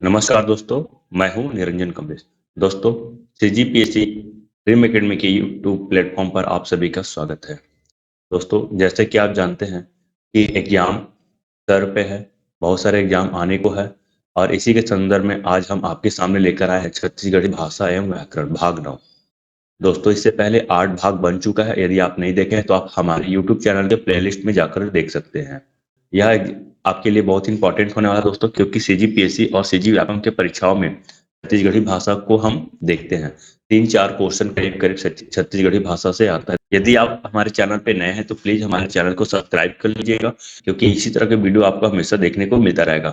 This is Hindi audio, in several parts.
नमस्कार दोस्तों, मैं हूं निरंजन कमलेश। दोस्तों, सीजीपीएससी ड्रीम एकेडमी के यूट्यूब प्लेटफॉर्म पर आप सभी का स्वागत है। दोस्तों, जैसे कि आप जानते हैं कि एग्जाम सर पे है, बहुत सारे एग्जाम आने को है और इसी के संदर्भ में आज हम आपके सामने लेकर आए हैं छत्तीसगढ़ी भाषा एवं व्याकरण भाग 9। दोस्तों, इससे पहले 8 भाग बन चुका है। यदि आप नहीं देखे हैं तो आप हमारे यूट्यूब चैनल के प्लेलिस्ट में जाकर देख सकते हैं। यह आपके लिए बहुत इंपॉर्टेंट होने वाला है दोस्तों, क्योंकि सीजीपीएससी और सीजी व्यापम के परीक्षाओं में छत्तीसगढ़ी भाषा को हम देखते हैं। 3-4 क्वेश्चन करीब करीब छत्तीसगढ़ी भाषा से आता है। यदि आप हमारे चैनल पे नए हैं तो प्लीज हमारे चैनल को सब्सक्राइब कर लीजिएगा, क्योंकि इसी तरह के वीडियो आपको हमेशा देखने को मिलता रहेगा।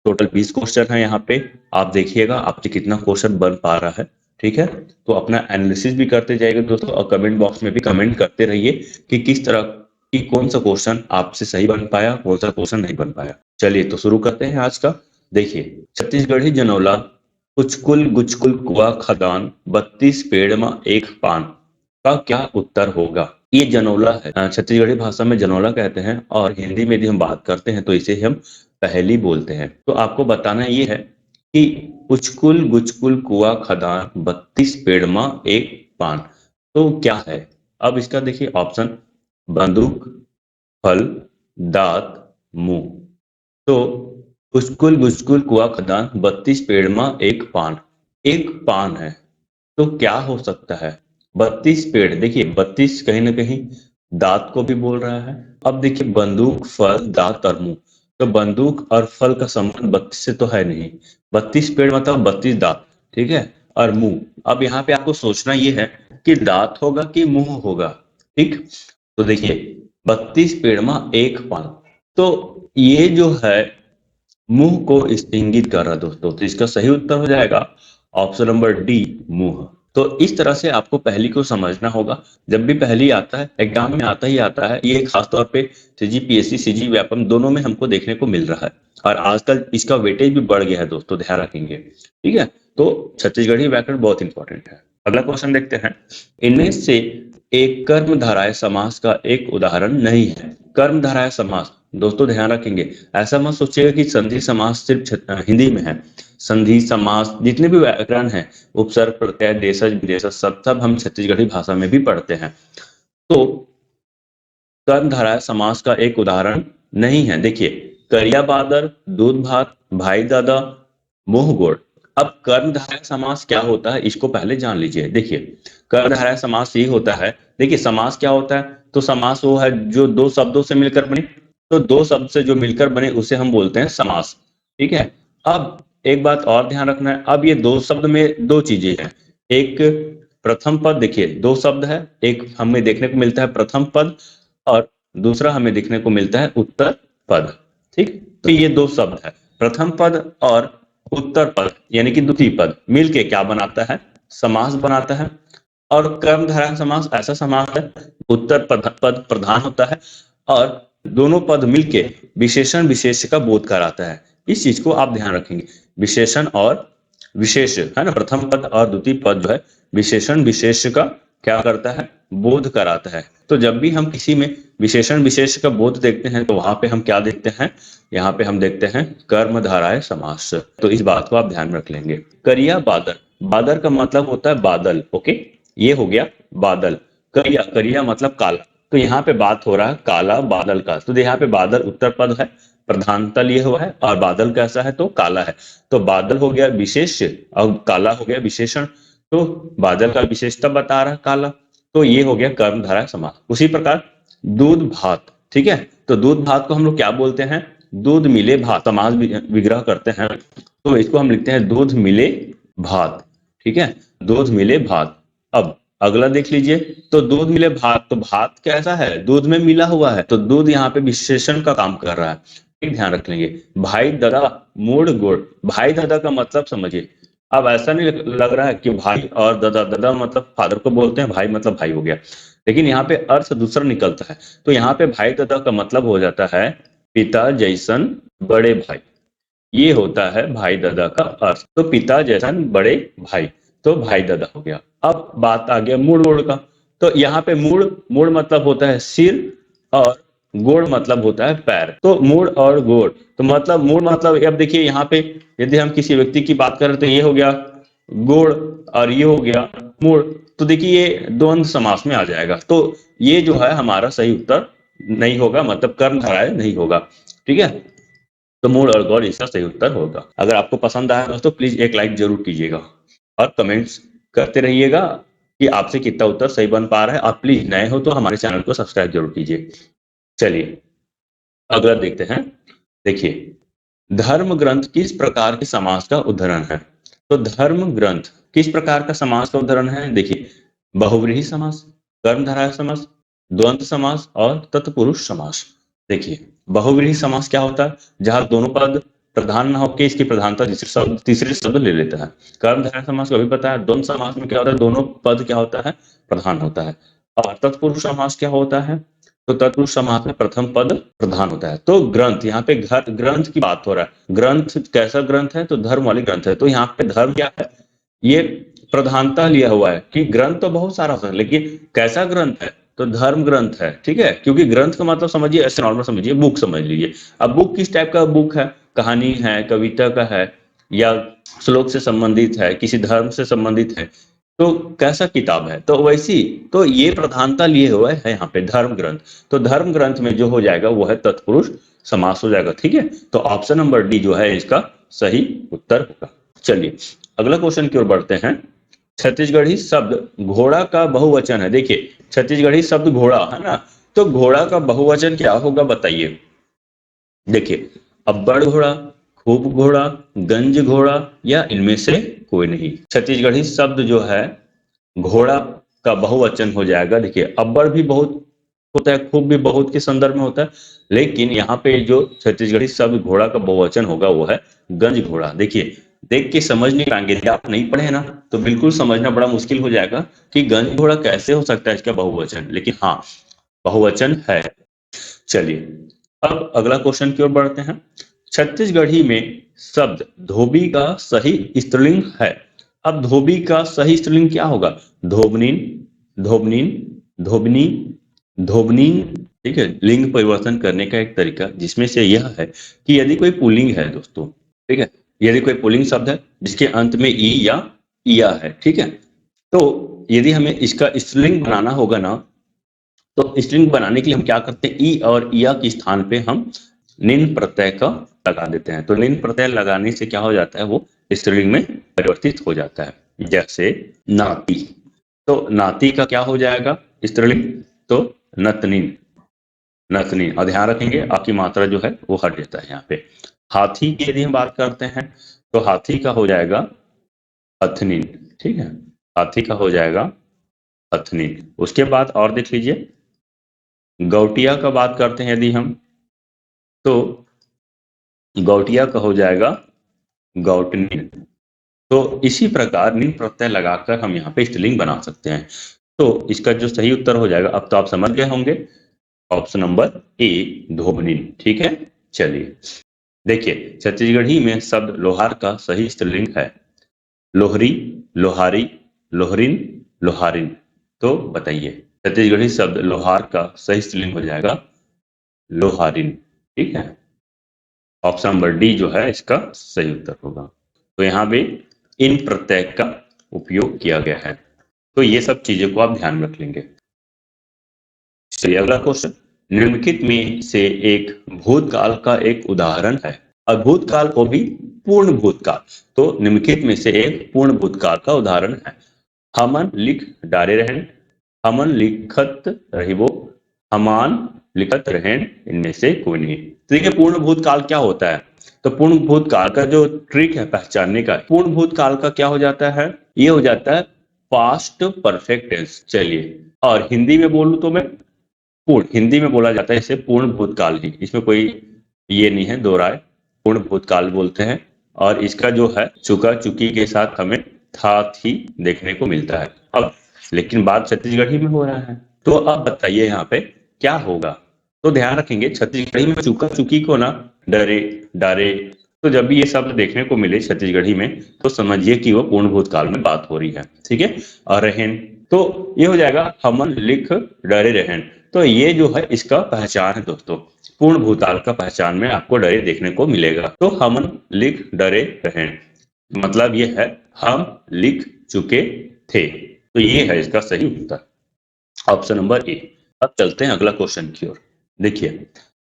टोटल 20 क्वेश्चन है यहाँ पे। आप देखिएगा आपसे कितना क्वेश्चन बन पा रहा है। ठीक है, तो अपना एनालिसिस भी करते जाइएगा दोस्तों, और कमेंट बॉक्स में भी कमेंट करते रहिए कि किस तरह कि कौन सा क्वेश्चन आपसे सही बन पाया, कौन सा क्वेश्चन नहीं बन पाया। चलिए तो शुरू करते हैं आज का। देखिए, छत्तीसगढ़ी जनौला उचकुल गुचकुल कुआ खदान 32 पेड़ में एक पान का क्या उत्तर होगा। ये जनौला है, छत्तीसगढ़ी भाषा में जनौला कहते हैं, और हिंदी में यदि हम बात करते हैं तो इसे हम पहेली बोलते हैं। तो आपको बताना ये है कि उचकुल गुचकुल कुआ खदान 32 पेड़ में एक पान, तो क्या है। अब इसका देखिए ऑप्शन: बंदूक, फल, दांत, मुंह। तो उस्कुल गुस्कुल कुआ खदान 32 पेड़ में एक पान, एक पान है, तो क्या हो सकता है। 32 पेड़, देखिए 32 कहीं ना कहीं दांत को भी बोल रहा है। अब देखिए बंदूक, फल, दांत और मुंह, तो बंदूक और फल का संबंध 32 से तो है नहीं। 32 पेड़ मतलब 32 दांत, ठीक है, और मुंह। अब यहाँ पे आपको सोचना ये है कि दांत होगा कि मुंह होगा। ठीक, तो देखिए 32 पेड़ में एक पान, तो ये जो है मुंह को इंगित कर रहा है दोस्तों। तो इसका सही उत्तर हो जाएगा ऑप्शन नंबर डी, मुंह। तो इस तरह से आपको पहेली को समझना होगा। जब भी पहेली आता है एग्जाम में आता ही आता है, ये खासतौर पे सीजीपीएससी सीजी व्यापम दोनों में हमको देखने को मिल रहा है, और आजकल इसका वेटेज भी बढ़ गया है दोस्तों, ध्यान रखेंगे। ठीक है, तो छत्तीसगढ़ी व्याकरण बहुत इंपॉर्टेंट है। अगला क्वेश्चन देखते हैं। इनमें से एक कर्मधारय समास का एक उदाहरण नहीं है। कर्मधारय समास, दोस्तों ध्यान रखेंगे, ऐसा मत सोचिएगा कि संधि समास सिर्फ हिंदी में है। संधि समास जितने भी व्याकरण है, उपसर्ग, प्रत्यय, देशज विदेशज, सब हम छत्तीसगढ़ी भाषा में भी पढ़ते हैं। तो कर्मधारय समास का एक उदाहरण नहीं है। देखिए, करिया बादर, दूध भात, भाई दादा, मुंह गोड़। अब कर्मधारय समास क्या होता है इसको पहले जान लीजिए। देखिए, कर्मधारय समास ये होता है, देखिए समास क्या होता है, तो समास वो है जो दो शब्दों से मिलकर बने। तो दो शब्द से जो मिलकर बने उसे हम बोलते हैं समास। ठीक है, अब एक बात और ध्यान रखना है, अब ये दो शब्द में दो चीजें हैं। एक प्रथम पद, देखिए दो शब्द है, एक हमें देखने को मिलता है प्रथम पद, और दूसरा हमें देखने को मिलता है उत्तर पद। ठीक, तो ये दो शब्द है, प्रथम पद और उत्तर पद, यानी कि द्वितीय पद मिलके क्या बनाता है, समास बनाता है। और कर्मधारय समास ऐसा समास है, उत्तर पद प्रधान होता है, और दोनों पद मिलके विशेषण विशेष का बोध कराता है। इस चीज को आप ध्यान रखेंगे, विशेषण और विशेष है ना, प्रथम पद और द्वितीय पद जो है विशेषण विशेष का क्या करता है, बोध कराता है। तो जब भी हम किसी में विशेषण विशेष का बोध देखते हैं तो वहां पे हम क्या देखते हैं, यहाँ पे हम देखते हैं कर्मधारय समास। तो इस बात को आप ध्यान रख लेंगे। करिया बादल, बादल का मतलब होता है बादल। ओके, ये हो गया बादल। करिया, करिया मतलब काला, तो यहाँ पे बात हो रहा है काला बादल का। तो यहाँ पे बादल उत्तर पद है, प्रधानता लिए हुआ है, और बादल कैसा है तो काला है। तो बादल हो गया विशेष और काला हो गया विशेषण। तो बादल का विशेषता बता रहा है काला, तो ये हो गया कर्मधारय समास। उसी प्रकार दूध भात, ठीक है, तो दूध भात को हम लोग क्या बोलते हैं, दूध मिले भात। समास विग्रह करते हैं तो इसको हम लिखते हैं दूध मिले भात। ठीक है, दूध मिले भात। अब अगला देख लीजिए, तो दूध मिले भात, तो भात कैसा है, दूध में मिला हुआ है, तो दूध यहाँ पे विशेषण का काम कर रहा है। ठीक, ध्यान रख लेंगे। भाई दादा, मूड गुड़, भाई दादा का मतलब समझिए। अब ऐसा नहीं लग रहा है कि भाई और दादा, दादा मतलब फादर को बोलते हैं, भाई मतलब भाई हो गया, लेकिन यहाँ पे अर्थ दूसरा निकलता है। तो यहाँ पे भाई दादा का मतलब हो जाता है पिता जैसन बड़े भाई। ये होता है भाई दादा का अर्थ। तो पिता जैसन बड़े भाई, तो भाई दादा हो गया। अब बात आ गया मूड वोड का। तो यहाँ पे मूड, मूड मतलब होता है सिर और गोड़ मतलब होता है पैर। तो मूड़ और गोड़, तो मतलब मूड़ मतलब, अब देखिए यहाँ पे यदि हम किसी व्यक्ति की बात करें तो ये हो गया गोड़ और ये हो गया मूड़। तो देखिए ये द्वंद्व समास में आ जाएगा। तो ये जो है हमारा सही उत्तर नहीं होगा, मतलब कर्मधारय नहीं होगा। ठीक है, तो मूड और गौर इसका सही उत्तर होगा। अगर आपको पसंद आया दोस्तों प्लीज एक लाइक जरूर कीजिएगा और कमेंट्स करते रहिएगा कि आपसे कितना उत्तर सही बन पा रहा है। आप प्लीज नए हो तो हमारे चैनल को सब्सक्राइब जरूर कीजिए। चलिए अगला देखते हैं। देखिए, धर्म ग्रंथ किस प्रकार के समास का उदाहरण है? तो धर्म ग्रंथ किस प्रकार का समास का उदाहरण है? देखिए, बहुव्रीहि समास, कर्मधारय समास, द्वंद्व समास और तत्पुरुष समास। देखिए, बहुव्रीहि समास क्या होता है? जहां दोनों पद प्रधान न होकर इसकी प्रधानता तीसरे शब्द ले लेता है। कर्मधारय समास को भी पता है। द्वंद्व समास में क्या होता है? दोनों पद क्या होता है? प्रधान होता है। और तत्पुरुष समास क्या होता है? तो तत्पुरुष समास में प्रथम पद प्रधान होता है। तो ग्रंथ, यहाँ पे ग्रंथ की बात हो रहा है। ग्रंथ कैसा ग्रंथ है? तो धर्म वाली ग्रंथ है। तो यहाँ पे धर्म क्या है? ये प्रधानता लिया हुआ है कि ग्रंथ तो बहुत सारा है लेकिन कैसा ग्रंथ है? तो धर्म ग्रंथ है। ठीक है, क्योंकि ग्रंथ का मतलब समझिए, ऐसे नॉर्मल समझिए, बुक समझ लीजिए। अब बुक किस टाइप का बुक है? कहानी है, कविता का है, या श्लोक से संबंधित है, किसी धर्म से संबंधित है, तो कैसा किताब है? तो वैसी, तो ये प्रधानता लिए हुए है यहाँ पे धर्म ग्रंथ। तो धर्म ग्रंथ में जो हो जाएगा वो है तत्पुरुष समास हो जाएगा। ठीक है, तो ऑप्शन नंबर डी जो है इसका सही उत्तर होगा। चलिए अगला क्वेश्चन की ओर बढ़ते हैं। छत्तीसगढ़ी शब्द घोड़ा का बहुवचन है। देखिए, छत्तीसगढ़ी शब्द घोड़ा है ना, तो घोड़ा का बहुवचन क्या होगा बताइए? देखिए, अब्बड़ घोड़ा, खूब घोड़ा, गंज घोड़ा, या इनमें से कोई नहीं। छत्तीसगढ़ी शब्द जो है घोड़ा का बहुवचन हो जाएगा। देखिए, अब्बड़ भी बहुत होता है, खूब भी बहुत के संदर्भ में होता है, लेकिन यहाँ पे जो छत्तीसगढ़ी शब्द घोड़ा का बहुवचन होगा वो है गंज घोड़ा। देखिए, देख के समझ नहीं पाएंगे, यदि आप नहीं पढ़े ना तो बिल्कुल समझना बड़ा मुश्किल हो जाएगा कि गंज घोड़ा कैसे हो सकता है इसका बहुवचन, लेकिन हाँ बहुवचन है। चलिए अब अगला क्वेश्चन की ओर बढ़ते हैं। छत्तीसगढ़ी में शब्द धोबी का सही स्त्रीलिंग है। अब धोबी का सही स्त्रीलिंग क्या होगा? धोबनीन, धोबनीन, धोबनी, धोबनीन। ठीक है, लिंग परिवर्तन करने का एक तरीका जिसमें से यह है कि यदि कोई पुल्लिंग है दोस्तों, ठीक है, यदि कोई पुल्लिंग शब्द है जिसके अंत में ई या इया है, ठीक है, तो यदि हमें इसका स्त्रीलिंग बनाना होगा ना, तो स्ट्रिंग बनाने के लिए हम क्या करते हैं? ई और इया के स्थान पे हम निन प्रत्यय का लगा देते हैं। तो निन प्रत्यय लगाने से क्या हो जाता है? वो स्त्रीलिंग में परिवर्तित हो जाता है। जैसे नाती, तो नाती का क्या हो जाएगा स्त्रीलिंग? तो नतनीन, नतनीन। और ध्यान रखेंगे आपकी मात्रा जो है वो हट जाता है यहाँ पे। हाथी की यदि हम बात करते हैं तो हाथी का हो जाएगा हथनीन। ठीक है, हाथी का हो जाएगा हथनीन। उसके बाद और देख लीजिए, गौटिया का बात करते हैं यदि हम, तो गौटिया का हो जाएगा गौटनीन। तो इसी प्रकार निन प्रत्यय लगाकर हम यहाँ पे स्त्रीलिंग बना सकते हैं। तो इसका जो सही उत्तर हो जाएगा, अब तो आप समझ गए होंगे, ऑप्शन नंबर ए धोबनीन। ठीक है, चलिए देखिए, छत्तीसगढ़ी में शब्द लोहार का सही स्त्रीलिंग है लोहरी, लोहारी, लोहरिन, लोहारिन। तो बताइए, छत्तीसगढ़ी शब्द लोहार का सही स्त्रीलिंग हो जाएगा लोहारिन। ठीक है, ऑप्शन नंबर डी जो है इसका सही उत्तर होगा। तो यहाँ पे इन प्रत्यय का उपयोग किया गया है। तो ये सब चीजों को आप ध्यान रख लेंगे। चलिए अगला क्वेश्चन। निम्नलिखित में से एक भूतकाल का एक उदाहरण है। और भूतकाल को भी पूर्ण भूतकाल, तो निम्नलिखित में से एक पूर्ण भूतकाल का उदाहरण है। हमन लिख डारे रहन, हमन लिखत रहिबो, हमान लिखत रहें, इनमें से कोई नहीं। तो देखिए, पूर्ण भूतकाल क्या होता है? तो पूर्ण भूतकाल का जो ट्रिक है पहचानने का, पूर्ण भूतकाल का क्या हो जाता है? ये हो जाता है पास्ट परफेक्ट टेंस। चलिए, और हिंदी में बोलूं तो मैं पूर्ण, हिंदी में बोला जाता है इसे पूर्ण भूतकाल ही, इसमें कोई ये नहीं है दो राय, पूर्ण भूतकाल बोलते हैं। और इसका जो है चुका चुकी के साथ हमें था थी देखने को मिलता है। अब लेकिन बात छत्तीसगढ़ी में हो रहा है, तो अब बताइए यहाँ पे क्या होगा? तो ध्यान रखेंगे, छत्तीसगढ़ी में चुका चुकी को ना डरे, डारे, तो जब भी ये शब्द देखने को मिले छत्तीसगढ़ी में तो समझिए कि वो पूर्ण भूतकाल में बात हो रही है, ठीक है। और रहन, तो ये हो जाएगा हमन लिख डरे रहन। तो ये जो है इसका पहचान है दोस्तों, पूर्ण भूतकाल का पहचान में आपको डरे देखने को मिलेगा। तो हमन लिख डरे रहन मतलब ये है हम लिख चुके थे। तो ये है इसका सही उत्तर, ऑप्शन नंबर ए। अब चलते हैं अगला क्वेश्चन की ओर। देखिए,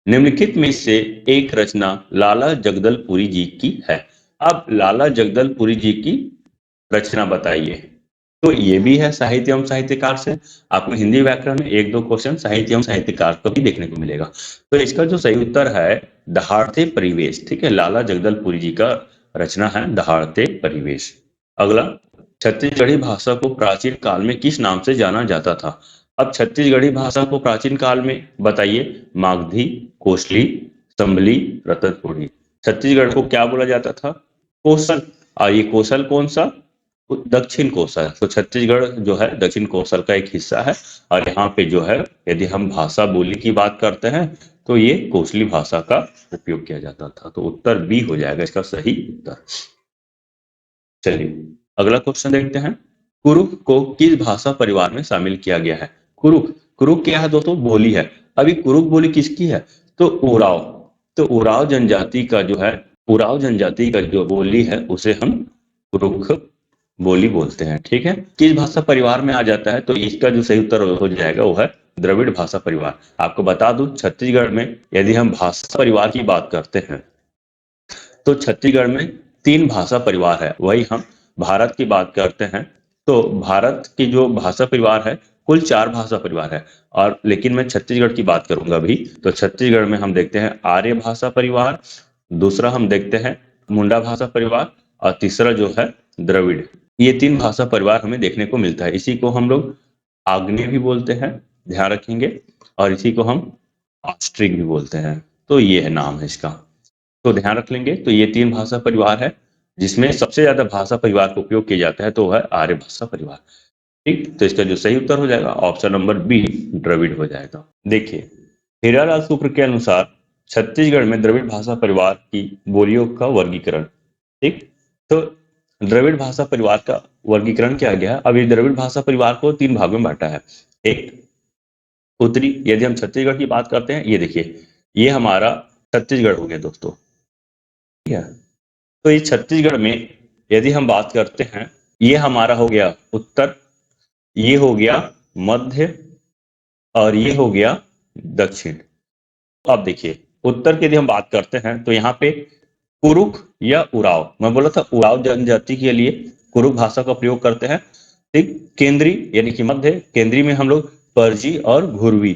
निम्नलिखित में से एक रचना लाला जगदलपुरी जी की है। अब लाला जगदलपुरी जी की रचना बताइए। तो ये भी है साहित्य एवं साहित्यकार से। आपको हिंदी व्याकरण में एक दो क्वेश्चन साहित्य एवं साहित्यकार को भी देखने को मिलेगा। तो इसका जो सही उत्तर है दहाड़ते परिवेश, ठीक है। लाला जगदलपुरी जी का रचना है दहाड़ते परिवेश। अगला, छत्तीसगढ़ी भाषा को प्राचीन काल में किस नाम से जाना जाता था। अब छत्तीसगढ़ी भाषा को प्राचीन काल में बताइए। मागधी, कोसली, संभली, रतनपुरी। छत्तीसगढ़ को क्या बोला जाता था? कोसल। और ये कोसल कौन सा? दक्षिण कोसल। तो छत्तीसगढ़ जो है दक्षिण कोसल का एक हिस्सा है। और यहाँ पे जो है यदि हम भाषा बोली की बात करते हैं तो ये कोसली भाषा का उपयोग किया जाता था। तो उत्तर बी हो जाएगा इसका सही उत्तर। चलिए अगला क्वेश्चन देखते हैं। कुरुख को किस भाषा परिवार में शामिल किया गया है? कुरुख, कुरुख क्या है दोस्तों? बोली है। अभी कुरुख बोली किसकी है? तो उराव। तो उराव जनजाति का जो है, उराव जनजाति का जो बोली है उसे हम कुरुख बोली बोलते हैं, ठीक है। किस भाषा परिवार में आ जाता है? तो इसका जो सही उत्तर हो जाएगा वो है द्रविड़ भाषा परिवार। आपको बता दूं छत्तीसगढ़ में यदि हम भाषा परिवार की बात करते हैं तो छत्तीसगढ़ में 3 भाषा परिवार है। वही हम भारत की बात करते हैं तो भारत की जो भाषा परिवार है कुल 4 भाषा परिवार है। और लेकिन मैं छत्तीसगढ़ की बात करूंगा अभी। तो छत्तीसगढ़ में हम देखते हैं आर्य भाषा परिवार, दूसरा हम देखते हैं मुंडा भाषा परिवार, और तीसरा जो है द्रविड़। ये 3 भाषा परिवार हमें देखने को मिलता है। इसी को हम लोग आग्नेय भी बोलते हैं, ध्यान रखेंगे। और इसी को हम ऑस्ट्रिक भी बोलते हैं। तो ये है नाम है इसका। तो ध्यान रख लेंगे। तो ये 3 भाषा परिवार है जिसमें सबसे ज्यादा भाषा परिवार का उपयोग किया जाता है तो वह है आर्य भाषा परिवार, ठीक। तो इसका जो सही उत्तर हो जाएगा ऑप्शन नंबर बी द्रविड़ हो जाएगा। देखिए, हीरालाल शुक्ल के अनुसार छत्तीसगढ़ में द्रविड़ भाषा परिवार की बोलियों का वर्गीकरण, ठीक। तो द्रविड़ भाषा परिवार का वर्गीकरण किया गया है। अब ये द्रविड़ भाषा परिवार को 3 भागों में बांटा है। एक उत्तरी, यदि हम छत्तीसगढ़ की बात करते हैं, ये देखिए ये हमारा छत्तीसगढ़ हो गया दोस्तों, ठीक है। तो ये छत्तीसगढ़ में यदि हम बात करते हैं, ये हमारा हो गया उत्तर, ये हो गया मध्य, और ये हो गया दक्षिण। तो अब देखिए उत्तर की यदि हम बात करते हैं तो यहाँ पे कुरुख या उराव, मैं बोला था उराव जनजाति के लिए कुरुख भाषा का प्रयोग करते हैं, ठीक। केंद्रीय यानी कि मध्य, केंद्रीय में हम लोग परजी और घुरवी,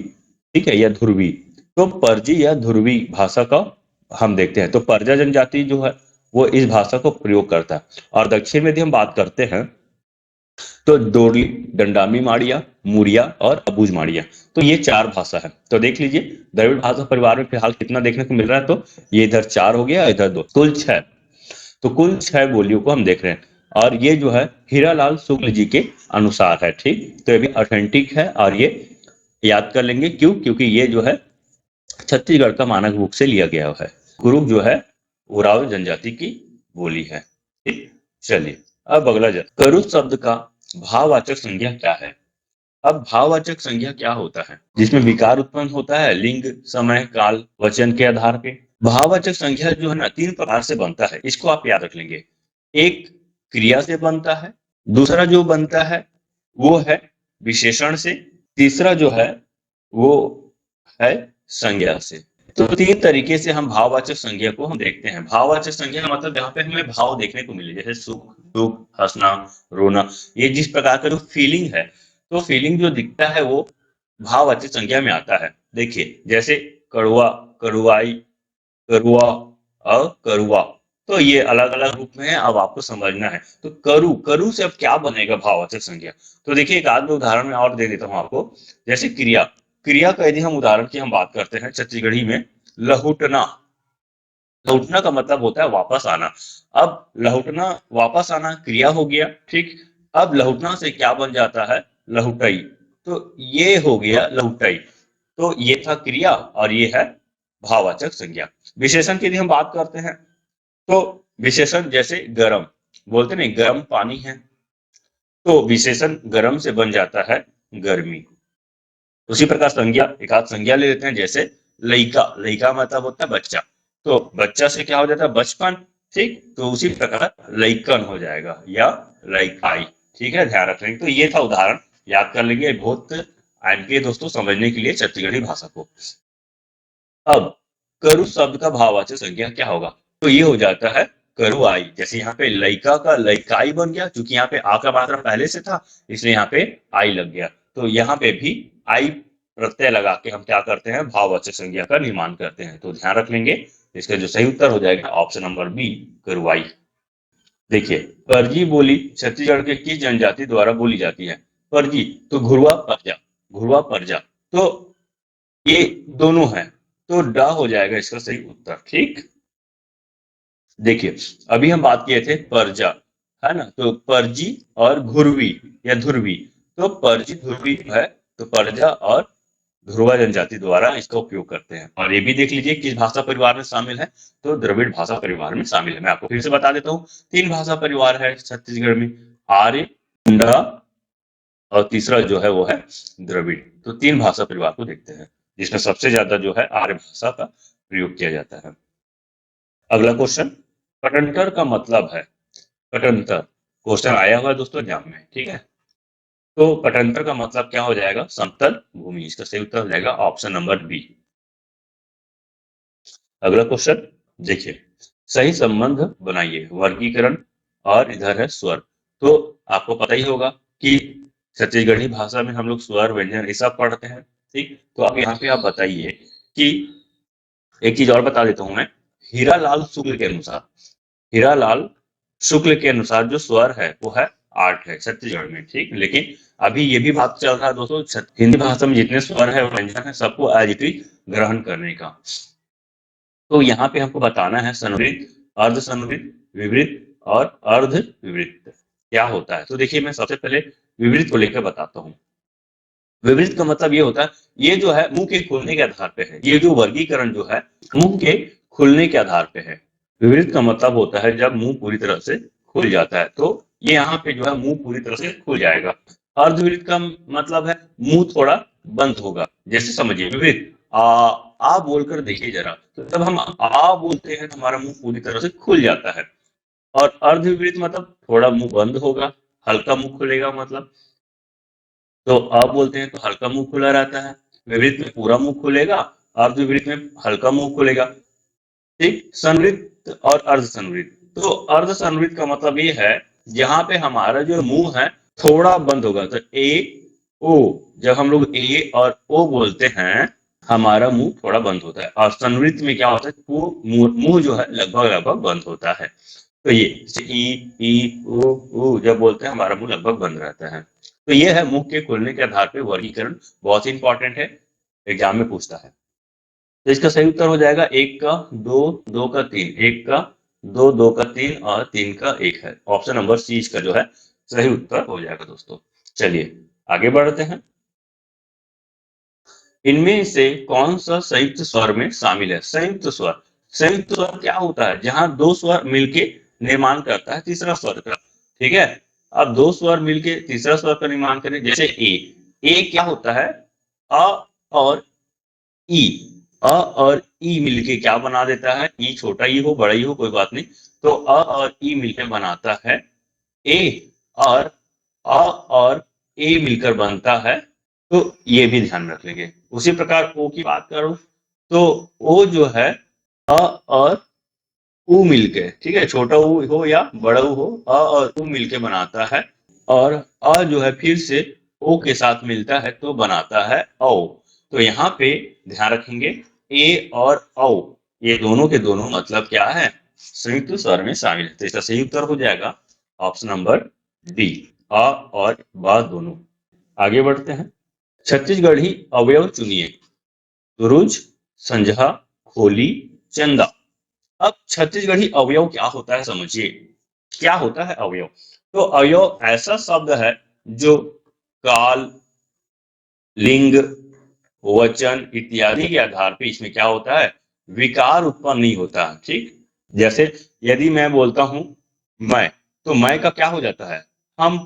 ठीक है, या ध्रुवी। तो परजी या ध्रुवी भाषा का हम देखते हैं। तो परजा जनजाति जो है वो इस भाषा को प्रयोग करता है। और दक्षिण में यदि हम बात करते हैं तो डोरली, दंडामी माड़िया, मुड़िया और अबूझ माड़िया। तो ये 4 भाषा है। तो देख लीजिए द्रविड़ भाषा परिवार में फिलहाल कितना देखने को मिल रहा है। तो ये इधर 4 हो गया, इधर 2, कुल 6। तो कुल 6 बोलियों को हम देख रहे हैं। और ये जो है हीरालाल शुक्ल जी के अनुसार है, ठीक। तो ये भी ऑथेंटिक है। और ये याद कर लेंगे क्यों? क्योंकि ये जो है छत्तीसगढ़ का मानक बुक से लिया गया है। कुरुख जो है उराव जनजाति की बोली है, ठीक। चलिए अब अगला करुष शब्द का भाववाचक संज्ञा क्या है? अब भाववाचक संज्ञा क्या होता है? जिसमें विकार उत्पन्न होता है लिंग, समय, काल, वचन के आधार पे। भाववाचक संज्ञा जो है ना 3 प्रकार से बनता है, इसको आप याद रख लेंगे। एक क्रिया से बनता है, दूसरा जो बनता है वो है विशेषण से, तीसरा जो है वो है संज्ञा से। तो 3 तरीके से हम भाववाचक संज्ञा को हम देखते हैं। भाववाचक संज्ञा का मतलब जहाँ पे हमें भाव देखने को मिले, जैसे सुख, दुख, हंसना, रोना, ये जिस प्रकार का जो फीलिंग है, तो फीलिंग जो दिखता है वो भाववाचक संज्ञा में आता है। देखिए जैसे कड़वा, कड़ुआई, करुआ और करुआ। तो ये अलग अलग रूप में है, अब आपको समझना है। तो करु, करु से अब क्या बनेगा भाववाचक संज्ञा? तो देखिए एक आध उदाहरण में और दे देता हूं आपको। जैसे क्रिया, क्रिया का यदि हम उदाहरण की हम बात करते हैं छत्तीसगढ़ी में, लहुटना। लौटना का मतलब होता है वापस आना। अब लौटना, वापस आना क्रिया हो गया, ठीक। अब लौटना से क्या बन जाता है? लहुटई। तो ये हो गया लहुटई। तो ये था क्रिया और ये है भाववाचक संज्ञा। विशेषण की यदि हम बात करते हैं तो विशेषण जैसे गरम, बोलते नहीं गरम पानी है, तो विशेषण गरम से बन जाता है गर्मी। उसी प्रकार संज्ञा, एक आध संज्ञा ले लेते हैं, जैसे लइका, लइका मतलब होता है बच्चा, तो बच्चा से क्या हो जाता है बचपन, ठीक, तो उसी प्रकार लइकन हो जाएगा या लइकाई। ठीक है, ध्यान रख लेंगे। तो ये था उदाहरण, याद कर लेंगे, बहुत आएंगे दोस्तों समझने के लिए छत्तीसगढ़ी भाषा को। अब करु शब्द का भाववाचक संज्ञा क्या होगा, तो ये हो जाता है करुआई। जैसे यहाँ पे लइका का लइकाई बन गया, क्योंकि यहाँ पे आ का मात्रा पहले से था, इसलिए यहाँ पे आई लग गया। तो यहाँ पे भी आई प्रत्यय लगा के हम क्या करते हैं, भाववाचक संज्ञा का निर्माण करते हैं। तो ध्यान रख लेंगे, इसका जो सही उत्तर हो जाएगा ऑप्शन नंबर बी, करुआई। देखिए, परजी बोली छत्तीसगढ़ के किस जनजाति द्वारा बोली जाती है? परजी, तो घुरवा परजा, घुरवा परजा, तो ये दोनों है, तो ड हो जाएगा इसका सही उत्तर। ठीक, देखिए अभी हम बात किए थे परजा, है ना, तो परजी और घुरवी या धुरवी, तो परजी धुरवी जो है, तो परजा और ध्रुवा जनजाति द्वारा इसका उपयोग करते हैं। और ये भी देख लीजिए किस भाषा परिवार में शामिल है, तो द्रविड़ भाषा परिवार में शामिल है। मैं आपको फिर से बता देता हूँ, तीन भाषा परिवार है छत्तीसगढ़ में, आर्य, मुंडा और तीसरा जो है वो है द्रविड़। तो तीन भाषा परिवार को देखते हैं, जिसमें सबसे ज्यादा जो है आर्य भाषा का प्रयोग किया जाता है। अगला क्वेश्चन, पटंतर का मतलब है, पटंतर क्वेश्चन आया हुआ है दोस्तों एग्जाम में, ठीक है, तो पटंतर का मतलब क्या हो जाएगा, समतल भूमि। इसका सही उत्तर हो जाएगा ऑप्शन नंबर बी। अगला क्वेश्चन देखिए, सही संबंध बनाइए, वर्गीकरण और इधर है स्वर। तो आपको पता ही होगा कि छत्तीसगढ़ी भाषा में हम लोग स्वर व्यंजन ये सब पढ़ते हैं, ठीक। तो अब यहाँ पे आप बताइए कि, एक चीज और बता देता हूं मैं, हीरालाल शुक्ल के अनुसार, हीरालाल शुक्ल के अनुसार जो स्वर है वो है 8 है छत्तीसगढ़ में, ठीक। लेकिन अभी ये भी बात चल रहा है दोस्तों, हिंदी भाषा में जितने स्वर है व्यंजन है सबको एज इट इज ग्रहण करने का। तो यहाँ पे हमको बताना है संवृत, अर्ध संवृत, विवृत और अर्ध विवृत क्या होता है। तो देखिए मैं सबसे पहले विवृत को लेकर बताता हूँ। विवृत का मतलब ये होता है, ये जो है मुंह के खुलने के आधार पे है, ये जो वर्गीकरण जो है मुंह के खुलने के आधार पे है। विवृत का मतलब होता है जब मुंह पूरी तरह से खुल जाता है, तो ये यहाँ पे जो है मुंह पूरी तरह से खुल जाएगा। अर्धविवृत का मतलब है मुंह थोड़ा बंद होगा। जैसे समझिए विवृत, आ बोलकर देखिए जरा, तो जब हम आ बोलते हैं तो हमारा मुंह पूरी तरह से खुल जाता है। और अर्धविवृत मतलब थोड़ा मुंह बंद होगा, हल्का मुंह खुलेगा मतलब। तो अ बोलते हैं तो हल्का मुंह खुला रहता है, विवृत में पूरा मुंह खुलेगा, अर्धविवृत में हल्का मुंह खुलेगा, ठीक। संवृत और अर्ध संवृत, तो अर्ध संवृत का मतलब ये है जहां पे हमारा जो मुंह है थोड़ा बंद होगा। तो ए ओ, जब हम लोग ए और ओ बोलते हैं हमारा मुंह थोड़ा बंद होता है। और संवृत में क्या होता है, वो मुंह जो है लगभग लगभग बंद होता है। तो ये जैसे ई ऊ जब बोलते हैं हमारा मुंह लगभग बंद रहता है। तो ये है मुंह के खुलने के आधार पे वर्गीकरण, बहुत ही इंपॉर्टेंट है, एग्जाम में पूछता है। तो इसका सही उत्तर हो जाएगा एक का दो, दो का तीन, एक का दो, दो का तीन और तीन का एक है। ऑप्शन नंबर सी इसका जो है सही उत्तर हो जाएगा दोस्तों। चलिए आगे बढ़ते हैं। इनमें से कौन सा संयुक्त स्वर में शामिल है? संयुक्त स्वर, संयुक्त स्वर क्या होता है, जहां दो स्वर मिलके निर्माण करता है तीसरा स्वर का, ठीक है। अब दो स्वर मिलके तीसरा स्वर का निर्माण करें, जैसे ए क्या होता है, अ और ई, अ और ई मिलके क्या बना देता है, ई छोटा ई हो बड़ा ई हो कोई बात नहीं, तो अ और ई मिलकर बनाता है ए, और अ और ए मिलकर बनता है, तो ये भी ध्यान रख लेंगे। उसी प्रकार ओ की बात करो, तो ओ जो है अ और उ मिलके, ठीक है, छोटा ऊ हो या बड़ा ऊ हो, अ और उ मिलके बनाता है, और अ जो है फिर से ओ के साथ मिलता है तो बनाता है औ। तो यहाँ पे ध्यान रखेंगे ए और औ ये दोनों के दोनों मतलब क्या है, संयुक्त स्वर में शामिल है। तो इसका सही उत्तर हो जाएगा ऑप्शन नंबर डी, अ और ब दोनों। आगे बढ़ते हैं, छत्तीसगढ़ी अवयव चुनिए, तुरुज, संझा, खोली, चंदा। अब छत्तीसगढ़ी अवयव क्या होता है समझिए, क्या होता है अवयव। तो अवयव ऐसा शब्द है जो काल, लिंग, वचन इत्यादि के आधार पे इसमें क्या होता है, विकार उत्पन्न नहीं होता, ठीक। जैसे यदि मैं बोलता हूं मैं, तो मैं का क्या हो जाता है, हम,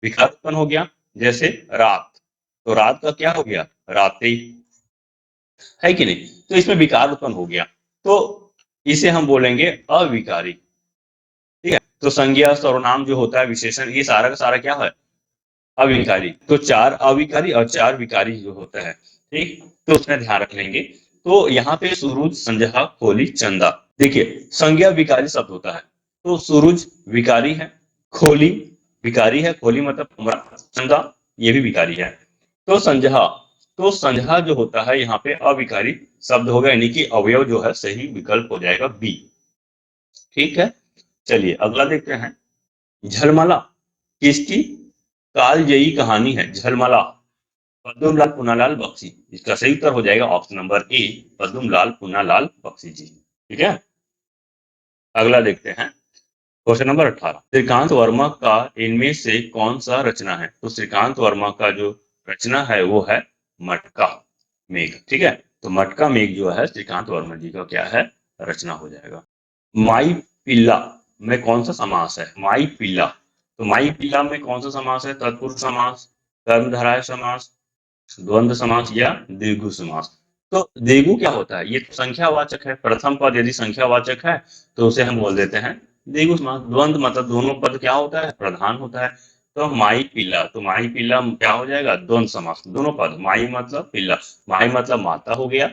विकार उत्पन्न हो गया। जैसे रात, तो रात का क्या हो गया, रात्रि, है कि नहीं। तो इसमें विकार उत्पन्न हो गया, तो इसे हम बोलेंगे अविकारी। ठीक है, तो संज्ञा सर्वनाम जो होता है, विशेषण, ये सारा का सारा क्या है, अविकारी। तो 4 अविकारी और 4 विकारी जो होता है, ठीक, तो उसमें ध्यान रख लेंगे। तो यहाँ पे सूरज, संध्या, होली, चंदा, देखिए संज्ञा विकारी शब्द होता है, तो सूरज विकारी है, खोली विकारी है, खोली मतलब कमरा, चंदा ये भी विकारी है। तो संज्ञा, तो संज्ञा जो होता है यहाँ पे अविकारी शब्द होगा, यानी कि अवयव जो है सही विकल्प हो जाएगा बी। ठीक है, चलिए अगला देखते हैं। झलमला किसकी कालजयी कहानी है, झलमला, पद्मलाल पूनालाल बख्शी। इसका सही उत्तर हो जाएगा option number A, Padmalal पूनालाल Bakshi जी। ठीक है, अगला देखते हैं क्वेश्चन नंबर 18। श्रीकांत वर्मा का इनमें से कौन सा रचना है, तो श्रीकांत वर्मा का जो रचना है वो है मटका मेघ। ठीक है, तो मटका मेघ जो है श्रीकांत वर्मा जी का क्या है, रचना हो जाएगा। माई पिल्ला में कौन सा समास है, माई पिल्ला, तो माई पिल्ला में कौन सा समास है, तत्पुरुष समास, कर्मधारय समास, द्वंद्व समास या द्विगु समास। तो द्विगु क्या होता है, ये तो संख्यावाचक है, प्रथम पद यदि संख्यावाचक है तो उसे हम बोल देते हैं द्विगु समास। द्वंद्व मतलब दोनों पद क्या होता है, प्रधान होता है। तो माई पिल्ला, तो माई पिल्ला क्या हो जाएगा, द्वंद्व समास, दोनों पद, माई मतलब पिल्ला, माई मतलब माता हो गया,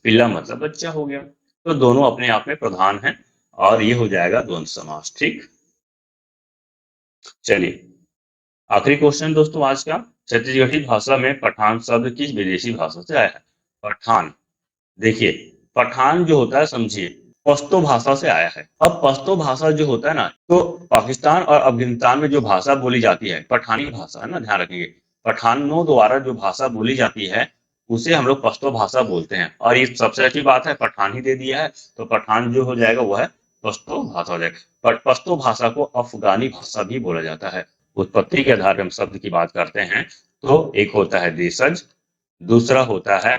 पिल्ला मतलब बच्चा हो गया, तो दोनों अपने आप में प्रधान है और ये हो जाएगा द्वंद्व समास। ठीक, चलिए आखिरी क्वेश्चन दोस्तों आज का। छत्तीसगढ़ी भाषा में पठान शब्द किस विदेशी भाषा से आया है, पठान, देखिए पठान जो होता है समझिए पश्तो भाषा से आया है। अब पश्तो भाषा जो होता है ना, तो पाकिस्तान और अफगानिस्तान में जो भाषा बोली जाती है पठानी भाषा है ना, ध्यान रखेंगे, पठानों द्वारा जो भाषा बोली जाती है उसे हम लोग पश्तो भाषा बोलते हैं। और ये सबसे अच्छी बात है, पठान ही दे दिया है, तो पठान जो हो जाएगा वो है पश्तो भाषा हो जाएगा। पर पश्तो भाषा को अफगानी भाषा भी बोला जाता है। उत्पत्ति के आधार पर हम शब्द की बात करते हैं, तो एक होता है देशज, दूसरा होता है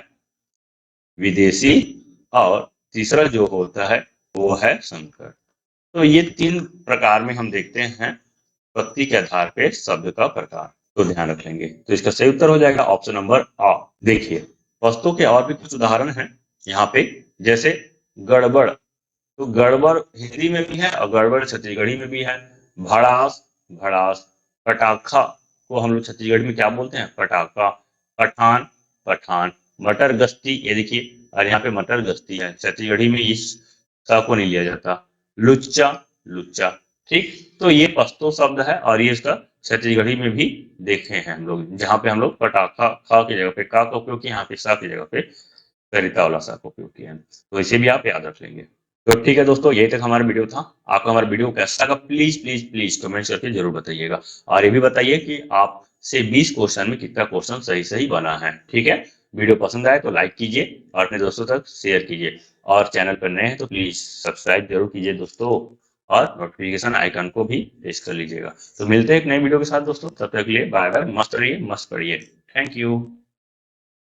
विदेशी, और तीसरा जो होता है वो है संकर। तो ये 3 प्रकार में हम देखते हैं उत्पत्ति के आधार पे शब्द का प्रकार, तो ध्यान रख लेंगे। तो इसका सही उत्तर हो जाएगा ऑप्शन नंबर आ। देखिए वस्तु के और भी कुछ उदाहरण हैं यहाँ पे, जैसे गड़बड़, तो गड़बड़ हिंदी में भी है और गड़बड़ छत्तीसगढ़ी में भी है। भड़ास, भड़ास, पटाखा को हम लोग छत्तीसगढ़ में क्या बोलते हैं, पटाखा। पठान, पठान, मटर गश्ती, ये देखिए, और यहाँ पे मटर गश्ती है, छत्तीसगढ़ी में इस सा को नहीं लिया जाता। लुच्चा, लुच्चा। ठीक, तो ये पश्तो शब्द है और ये इसका छत्तीसगढ़ी में भी देखे हैं हम लोग, जहाँ पे हम लोग पटाखा खा की जगह पे का उपयोग किया, यहाँ पे सा की जगह पे सरिता वाला सा का उपयोग किया है। तो इसे भी आप याद रख लेंगे। तो ठीक है दोस्तों, यही तक हमारा वीडियो था। आपको हमारा वीडियो कैसा लगा प्लीज प्लीज प्लीज कमेंट करके जरूर बताइएगा, और ये भी बताइए कि आप से 20 क्वेश्चन में कितना क्वेश्चन सही सही बना है। ठीक है, वीडियो पसंद आए तो लाइक कीजिए और अपने दोस्तों तक शेयर कीजिए, और चैनल पर नए हैं तो प्लीज सब्सक्राइब जरूर कीजिए दोस्तों, और नोटिफिकेशन आइकन को भी प्रेस कर लीजिएगा। तो मिलते हैं एक नए वीडियो के साथ दोस्तों, तब तक के लिए बाय बाय, मस्त रहिए, मस्त पढ़िए, थैंक यू।